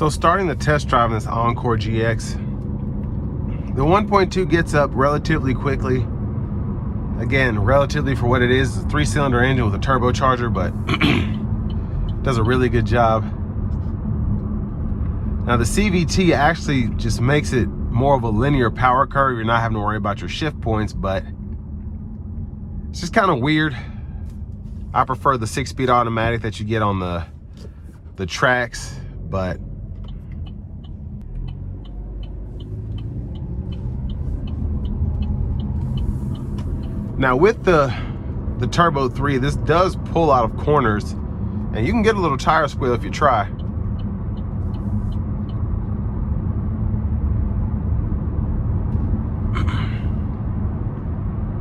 So starting the test drive in this Encore GX, the 1.2 gets up relatively quickly. Again, relatively for what it is, it's a 3-cylinder engine with a turbocharger, but does a really good job. Now the CVT actually just makes it more of a linear power curve. You're not having to worry about your shift points, but it's just kind of weird. I prefer the 6-speed automatic that you get on the tracks, but now with the Turbo 3, this does pull out of corners, and you can get a little tire squeal if you try.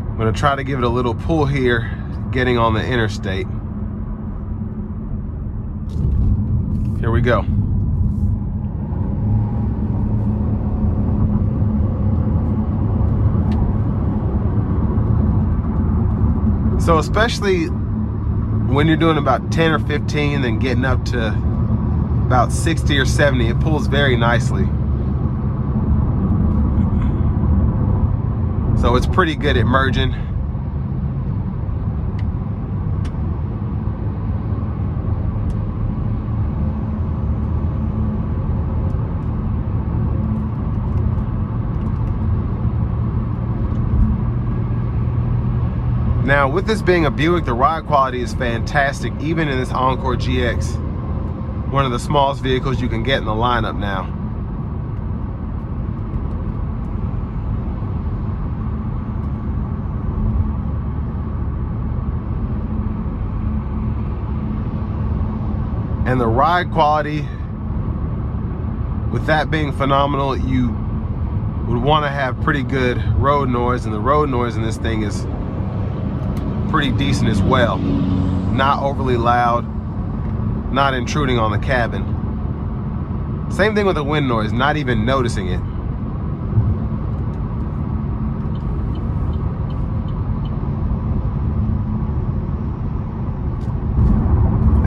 I'm gonna try to give it a little pull here, getting on the interstate. Here we go. So especially when you're doing about 10 or 15, then getting up to about 60 or 70, it pulls very nicely. So it's pretty good at merging. Now, with this being a Buick, the ride quality is fantastic, even in this Encore GX. One of the smallest vehicles you can get in the lineup now. And the ride quality, with that being phenomenal, you would want to have pretty good road noise, and the road noise in this thing is pretty decent as well. Not overly loud, not intruding on the cabin. Same thing with the wind noise, not even noticing it.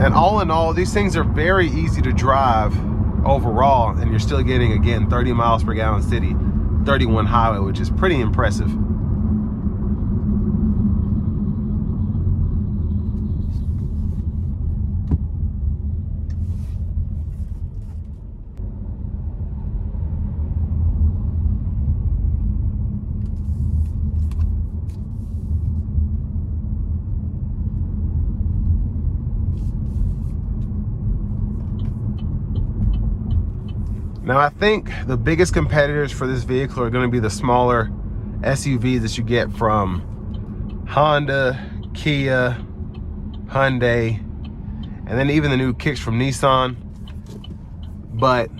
And all in all, these things are very easy to drive overall, and you're still getting, again, 30 miles per gallon city, 31 highway, which is pretty impressive. Now I think the biggest competitors for this vehicle are going to be the smaller SUVs that you get from Honda, Kia, Hyundai, and then even the new kicks from Nissan. But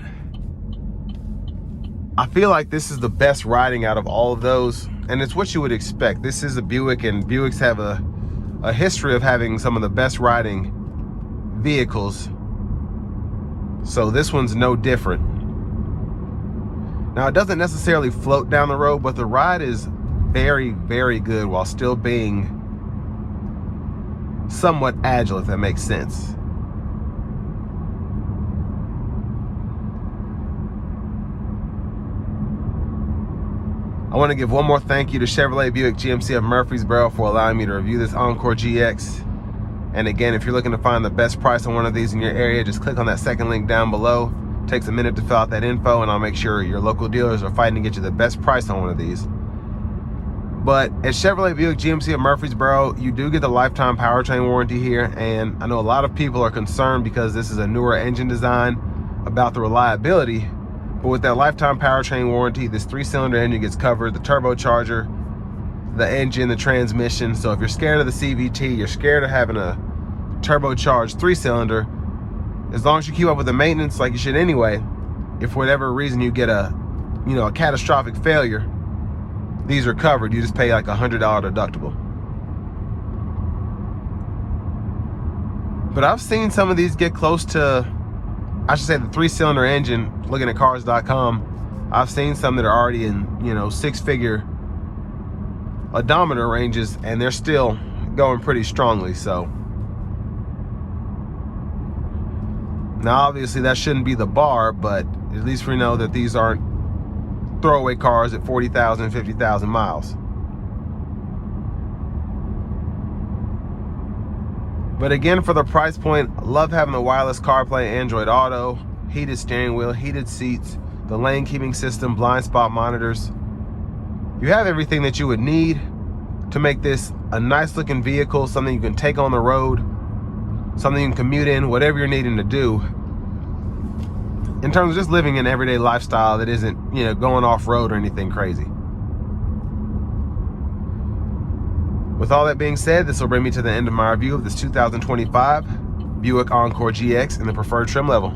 I feel like this is the best riding out of all of those, and it's what you would expect. This is a Buick, and Buicks have a history of having some of the best riding vehicles, so this one's no different. Now, it doesn't necessarily float down the road, but the ride is very, very good while still being somewhat agile, if that makes sense. I want to give one more thank you to Chevrolet Buick GMC of Murfreesboro for allowing me to review this Encore GX. And again, if you're looking to find the best price on one of these in your area, just click on that second link down below. Takes a minute to fill out that info, and I'll make sure your local dealers are fighting to get you the best price on one of these. But at Chevrolet Buick GMC of Murfreesboro, you do get the lifetime powertrain warranty here, and I know a lot of people are concerned because this is a newer engine design about the reliability. But with that lifetime powertrain warranty, this 3-cylinder engine gets covered, the turbocharger, the engine, the transmission. So if you're scared of the CVT, you're scared of having a turbocharged 3-cylinder, as long as you keep up with the maintenance like you should anyway, if for whatever reason you get a catastrophic failure, these are covered. You just pay like $100 deductible. But I've seen some of these get close to, I should say, the 3-cylinder engine. Looking at cars.com, I've seen some that are already in 6-figure odometer ranges, and they're still going pretty strongly. So Now, obviously, that shouldn't be the bar, but at least we know that these aren't throwaway cars at 40,000, 50,000 miles. But again, for the price point, I love having the wireless CarPlay, Android Auto, heated steering wheel, heated seats, the lane keeping system, blind spot monitors. You have everything that you would need to make this a nice looking vehicle, something you can take on the road, something you can commute in, whatever you're needing to do. In terms of just living an everyday lifestyle that isn't, going off-road or anything crazy. With all that being said, this will bring me to the end of my review of this 2025 Buick Encore GX in the preferred trim level.